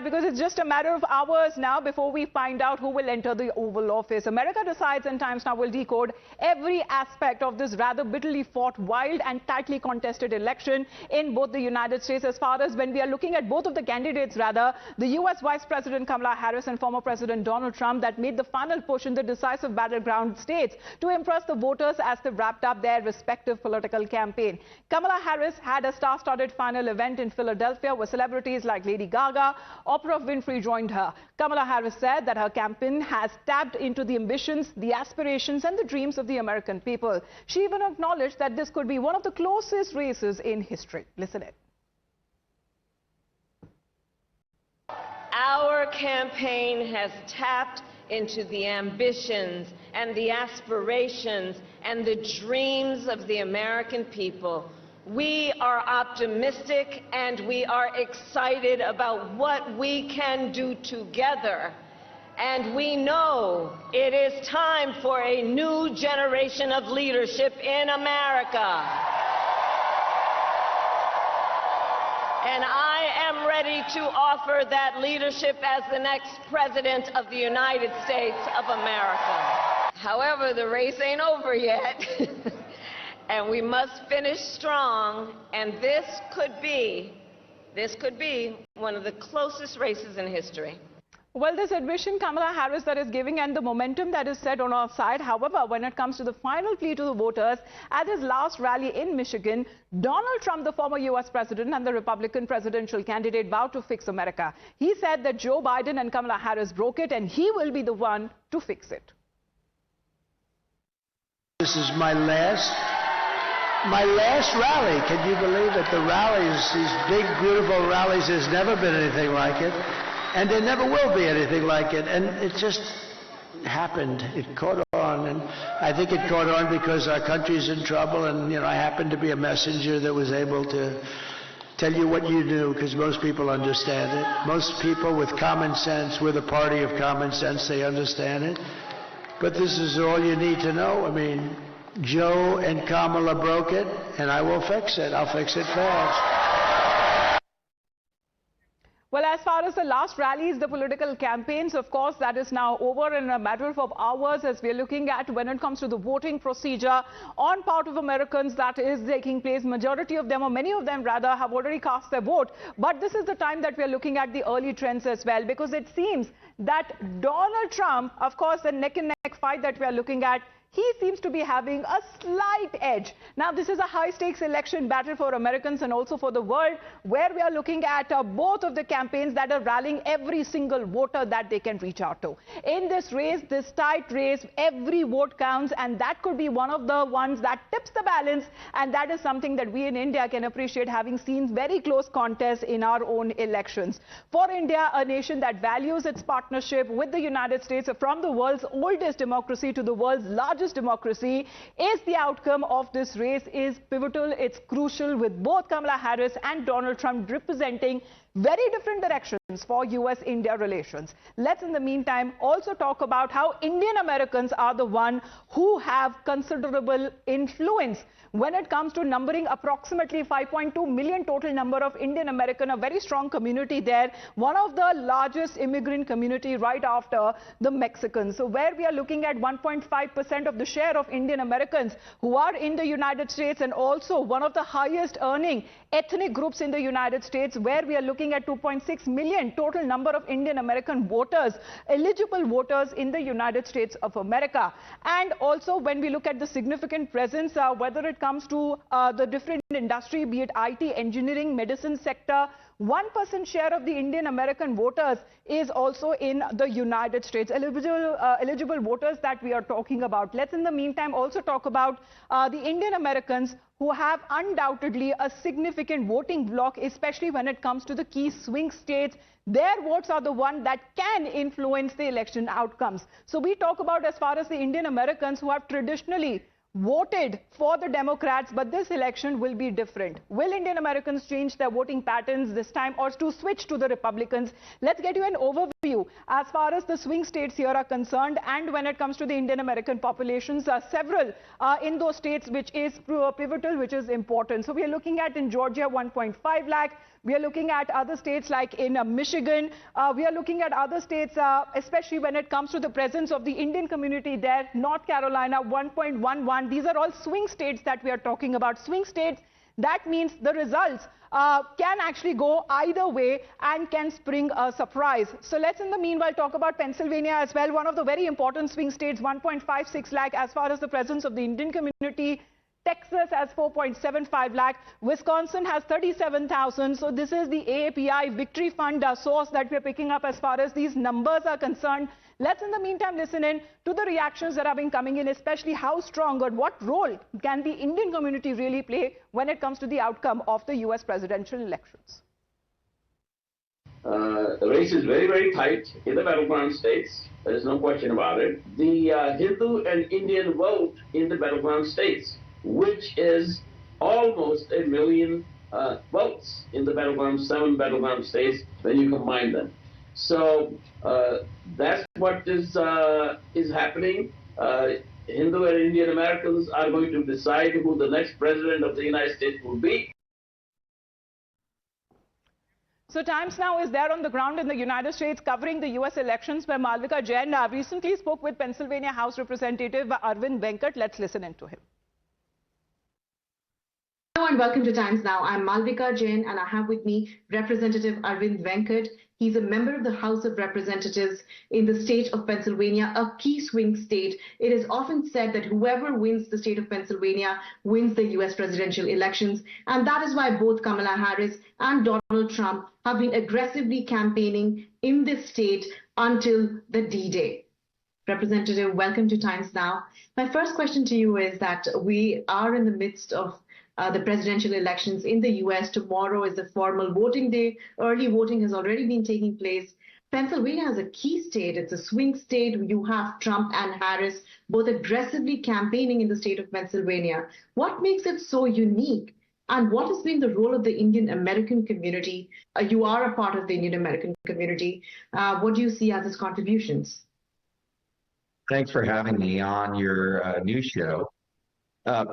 Because it's just a matter of hours now before we find out who will enter the Oval Office. America Decides and Times Now will decode every aspect of this rather bitterly fought, wild and tightly contested election in both the United States. As far as when we are looking at both of the candidates, rather, the U.S. Vice President Kamala Harris and former President Donald Trump, that made the final push in the decisive battleground states to impress the voters as they wrapped up their respective political campaign. Kamala Harris had a star-studded final event in Philadelphia with celebrities like Lady Gaga. Oprah Winfrey joined her. Kamala Harris said that her campaign has tapped into the ambitions, the aspirations and the dreams of the American people. She even acknowledged that this could be one of the closest races in history. Listen in. Our campaign has tapped into the ambitions and the aspirations and the dreams of the American people. We are optimistic and we are excited about what we can do together. And we know it is time for a new generation of leadership in America. And I am ready to offer that leadership as the next President of the United States of America. However, the race ain't over yet. And we must finish strong, and this could be one of the closest races in history. Well, this admission Kamala Harris that is giving and the momentum that is set on our side. However, when it comes to the final plea to the voters at his last rally in Michigan, Donald Trump, the former U.S. president and the Republican presidential candidate, vowed to fix America. He said that Joe Biden and Kamala Harris broke it, and he will be the one to fix it. This is my last rally. Can you believe it? The rallies, these big, beautiful rallies, there's never been anything like it. And there never will be anything like it. And it just happened. It caught on. And I think it caught on because our country's in trouble. And, you know, I happened to be a messenger that was able to tell you what you knew, because most people understand it. Most people with common sense, we're the party of common sense, they understand it. But this is all you need to know. I mean, Joe and Kamala broke it, and I will fix it. I'll fix it fast. Well, as far as the last rallies, the political campaigns, of course, that is now over in a matter of hours as we are looking at when it comes to the voting procedure on part of Americans that is taking place. Majority of them, or many of them rather, have already cast their vote. But this is the time that we are looking at the early trends as well, because it seems that Donald Trump, of course, the neck-and-neck fight that we are looking at, he seems to be having a slight edge. Now, this is a high-stakes election battle for Americans and also for the world, where we are looking at both of the campaigns that are rallying every single voter that they can reach out to. In this race, this tight race, every vote counts, and that could be one of the ones that tips the balance, and that is something that we in India can appreciate, having seen very close contests in our own elections. For India, a nation that values its partnership with the United States, from the world's oldest democracy to the world's largest democracy, is the outcome of this race is pivotal. It's crucial, with both Kamala Harris and Donald Trump representing very different directions for US-India relations. Let's, in the meantime, also talk about how Indian Americans are the one who have considerable influence when it comes to numbering approximately 5.2 million total number of Indian American, a very strong community there, one of the largest immigrant community right after the Mexicans. So where we are looking at 1.5% of the share of Indian Americans who are in the United States, and also one of the highest earning ethnic groups in the United States, where we are looking at 2.6 million total number of Indian American voters, eligible voters in the United States of America. And also when we look at the significant presence, whether it comes to the different industry, be it IT, engineering, medicine sector, 1% share of the Indian American voters is also in the United States. Eligible voters that we are talking about. Let's in the meantime also talk about the Indian Americans who have undoubtedly a significant voting bloc, especially when it comes to the key swing states. Their votes are the one that can influence the election outcomes. So we talk about, as far as the Indian Americans who have traditionally voted for the Democrats, but this election will be different. Will Indian Americans change their voting patterns this time, or to switch to the Republicans? Let's get you an overview as far as the swing states here are concerned, and when it comes to the Indian American populations, several in those states which is pivotal, which is important. So we are looking at in Georgia 1.5 lakh, We are looking at other states like in Michigan. We are looking at other states, especially when it comes to the presence of the Indian community there. North Carolina, 1.11. These are all swing states that we are talking about. Swing states, that means the results can actually go either way and can spring a surprise. So let's in the meanwhile talk about Pennsylvania as well. One of the very important swing states, 1.56 lakh as far as the presence of the Indian community. Texas has 4.75 lakh. Wisconsin has 37,000. So this is the AAPI Victory Fund source that we're picking up as far as these numbers are concerned. Let's in the meantime listen in to the reactions that have been coming in, especially how strong or what role can the Indian community really play when it comes to the outcome of the US presidential elections. The race is very, very tight in the battleground states. There's no question about it. The Hindu and Indian vote in the battleground states, which is almost 1 million votes in the battleground, 7 battleground states when you combine them. So that's what is happening. Hindu and Indian Americans are going to decide who the next president of the United States will be. So Times Now is there on the ground in the United States covering the US elections, where Malvika Jain recently spoke with Pennsylvania House Representative Arvind Venkat. Let's listen in to him. Hello and welcome to Times Now. I'm Malvika Jain and I have with me Representative Arvind Venkat. He's a member of the House of Representatives in the state of Pennsylvania, a key swing state. It is often said that whoever wins the state of Pennsylvania wins the US presidential elections. And that is why both Kamala Harris and Donald Trump have been aggressively campaigning in this state until the D-Day. Representative, welcome to Times Now. My first question to you is that we are in the midst of the presidential elections in the U.S. Tomorrow is the formal voting day. Early voting has already been taking place. Pennsylvania is a key state. It's a swing state. You have Trump and Harris both aggressively campaigning in the state of Pennsylvania. What makes it so unique? And what has been the role of the Indian American community? You are a part of the Indian American community. What do you see as its contributions? Thanks for having me on your news show.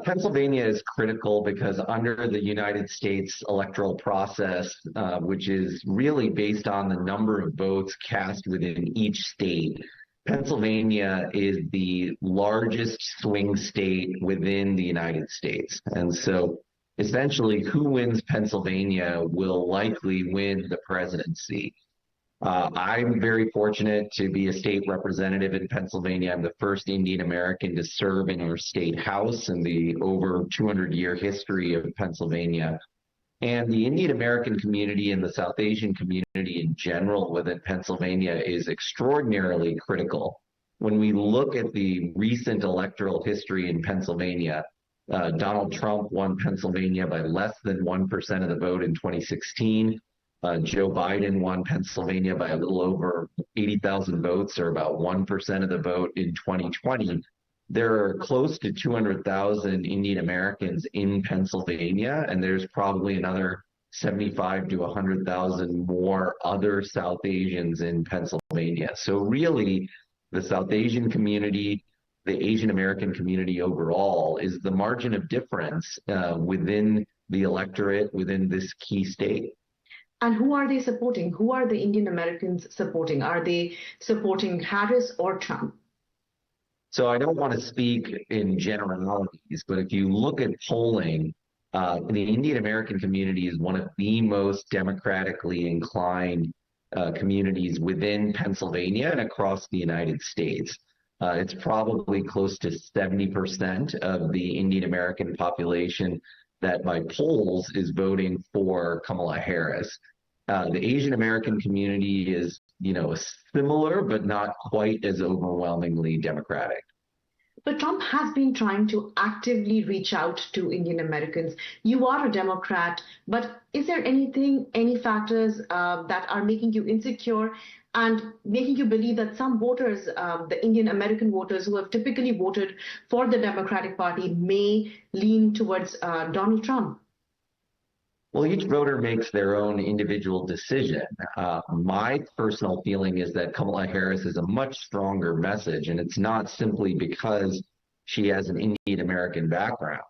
Pennsylvania is critical because under the United States electoral process, which is really based on the number of votes cast within each state, Pennsylvania is the largest swing state within the United States. And so essentially who wins Pennsylvania will likely win the presidency. I'm very fortunate to be a state representative in Pennsylvania. I'm the first Indian American to serve in our state house in the over 200-year history of Pennsylvania. And the Indian American community and the South Asian community in general within Pennsylvania is extraordinarily critical. When we look at the recent electoral history in Pennsylvania, Donald Trump won Pennsylvania by less than 1% of the vote in 2016. Joe Biden won Pennsylvania by a little over 80,000 votes, or about 1% of the vote in 2020. There are close to 200,000 Indian Americans in Pennsylvania, and there's probably another 75 to 100,000 more other South Asians in Pennsylvania. So really, the South Asian community, the Asian American community overall, is the margin of difference within the electorate within this key state. And who are they supporting? Who are the Indian Americans supporting? Are they supporting Harris or Trump? So I don't want to speak in generalities, but if you look at polling, the Indian American community is one of the most democratically inclined communities within Pennsylvania and across the United States. It's probably close to 70% of the Indian American population that by polls is voting for Kamala Harris. The Asian American community is, similar, but not quite as overwhelmingly democratic. But Trump has been trying to actively reach out to Indian Americans. You are a Democrat, but is there any factors that are making you insecure and making you believe that some voters, the Indian American voters who have typically voted for the Democratic Party, may lean towards Donald Trump? Well, each voter makes their own individual decision. My personal feeling is that Kamala Harris is a much stronger message, and it's not simply because she has an Indian American background.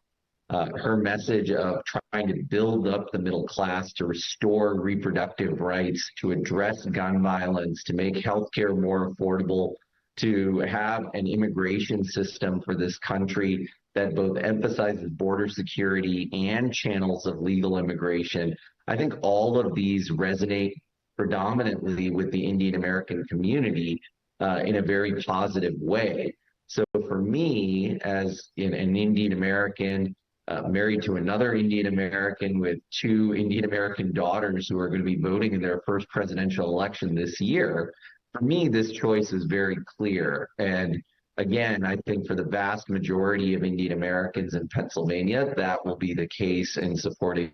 her message of trying to build up the middle class, to restore reproductive rights, to address gun violence, to make healthcare more affordable, to have an immigration system for this country that both emphasizes border security and channels of legal immigration. I think all of these resonate predominantly with the Indian American community in a very positive way. So for me, as an Indian American, married to another Indian American with two Indian American daughters who are going to be voting in their first presidential election this year, for me, this choice is very clear. And again, I think for the vast majority of Indian Americans in Pennsylvania, that will be the case in supporting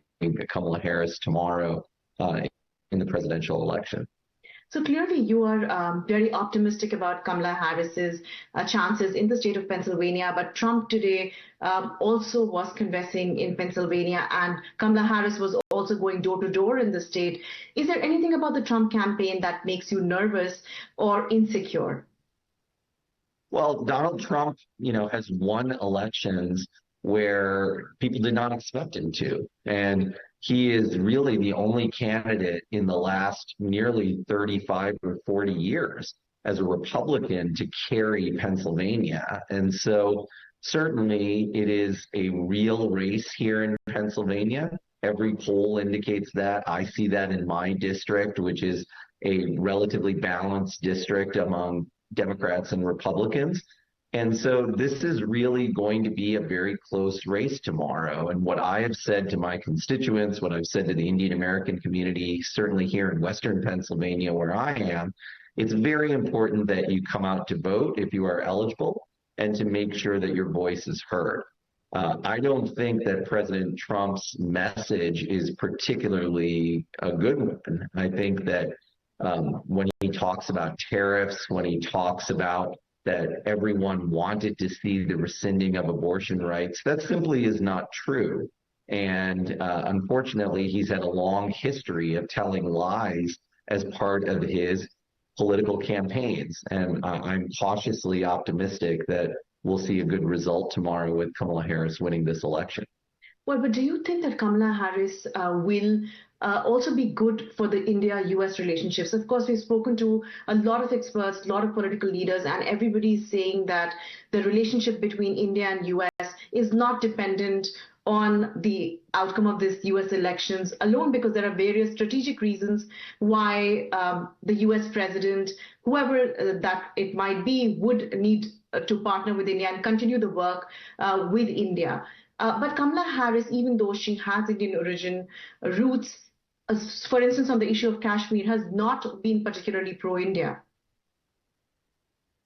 Kamala Harris tomorrow in the presidential election. So clearly, you are very optimistic about Kamala Harris's chances in the state of Pennsylvania. But Trump today also was conversing in Pennsylvania, and Kamala Harris was also going door to door in the state. Is there anything about the Trump campaign that makes you nervous or insecure? Well, Donald Trump, has won elections where people did not expect him to. And he is really the only candidate in the last nearly 35 or 40 years as a Republican to carry Pennsylvania. And so certainly it is a real race here in Pennsylvania. Every poll indicates that. I see that in my district, which is a relatively balanced district among Democrats and Republicans. And so this is really going to be a very close race tomorrow. And what I have said to my constituents, what I've said to the Indian American community, certainly here in Western Pennsylvania where I am, it's very important that you come out to vote if you are eligible and to make sure that your voice is heard. I don't think that President Trump's message is particularly a good one. I think that when he talks about tariffs, when he talks about that everyone wanted to see the rescinding of abortion rights, that simply is not true. And unfortunately, he's had a long history of telling lies as part of his political campaigns. And I'm cautiously optimistic that we'll see a good result tomorrow with Kamala Harris winning this election. Well, but do you think that Kamala Harris will also be good for the India-US relationships? Of course, we've spoken to a lot of experts, a lot of political leaders, and everybody's saying that the relationship between India and US is not dependent on the outcome of this US elections alone, because there are various strategic reasons why the US president, whoever that it might be, would need to partner with India and continue the work with India. But Kamala Harris, even though she has Indian origin roots, for instance, on the issue of Kashmir, has not been particularly pro-India.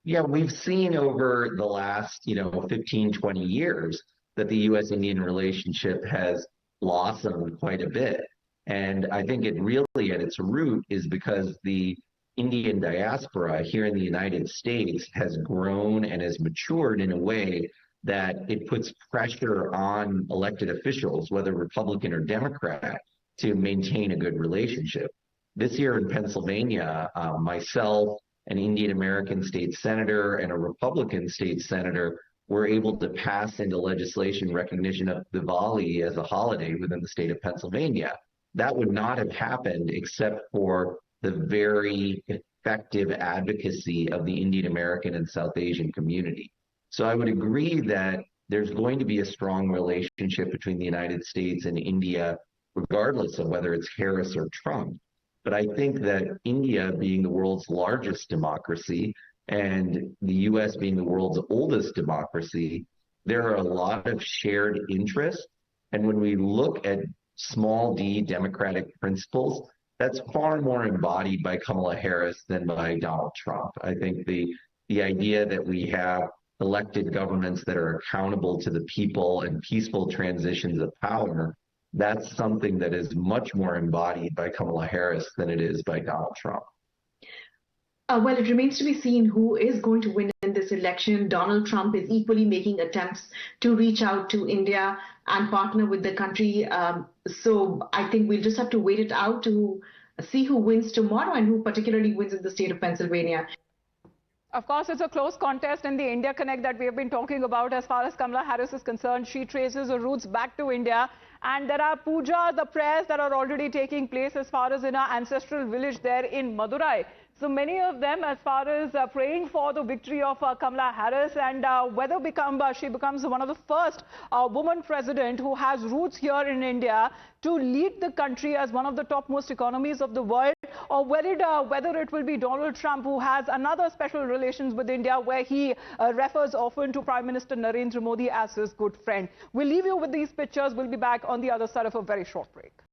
Yeah, we've seen over the last, 15, 20 years that the U.S.-Indian relationship has blossomed quite a bit. And I think it really, at its root, is because the Indian diaspora here in the United States has grown and has matured in a way that it puts pressure on elected officials, whether Republican or Democrat, to maintain a good relationship. This year in Pennsylvania, myself, an Indian American state senator, and a Republican state senator were able to pass into legislation recognition of Diwali as a holiday within the state of Pennsylvania. That would not have happened except for the very effective advocacy of the Indian American and South Asian community. So I would agree that there's going to be a strong relationship between the United States and India, regardless of whether it's Harris or Trump. But I think that India, being the world's largest democracy, and the U.S. being the world's oldest democracy, there are a lot of shared interests. And when we look at small d democratic principles, that's far more embodied by Kamala Harris than by Donald Trump. I think the idea that we have elected governments that are accountable to the people and peaceful transitions of power, that's something that is much more embodied by Kamala Harris than it is by Donald Trump. Well, it remains to be seen who is going to win in this election. Donald Trump is equally making attempts to reach out to India and partner with the country. So I think we'll just have to wait it out to see who wins tomorrow and who particularly wins in the state of Pennsylvania. Of course, it's a close contest in the India Connect that we have been talking about. As far as Kamala Harris is concerned, she traces her roots back to India. And there are pujas, the prayers that are already taking place as far as in her ancestral village there in Madurai. So many of them as far as praying for the victory of Kamala Harris and whether she becomes one of the first woman president who has roots here in India to lead the country as one of the topmost economies of the world, or whether it will be Donald Trump, who has another special relations with India where he refers often to Prime Minister Narendra Modi as his good friend. We'll leave you with these pictures. We'll be back on the other side of a very short break.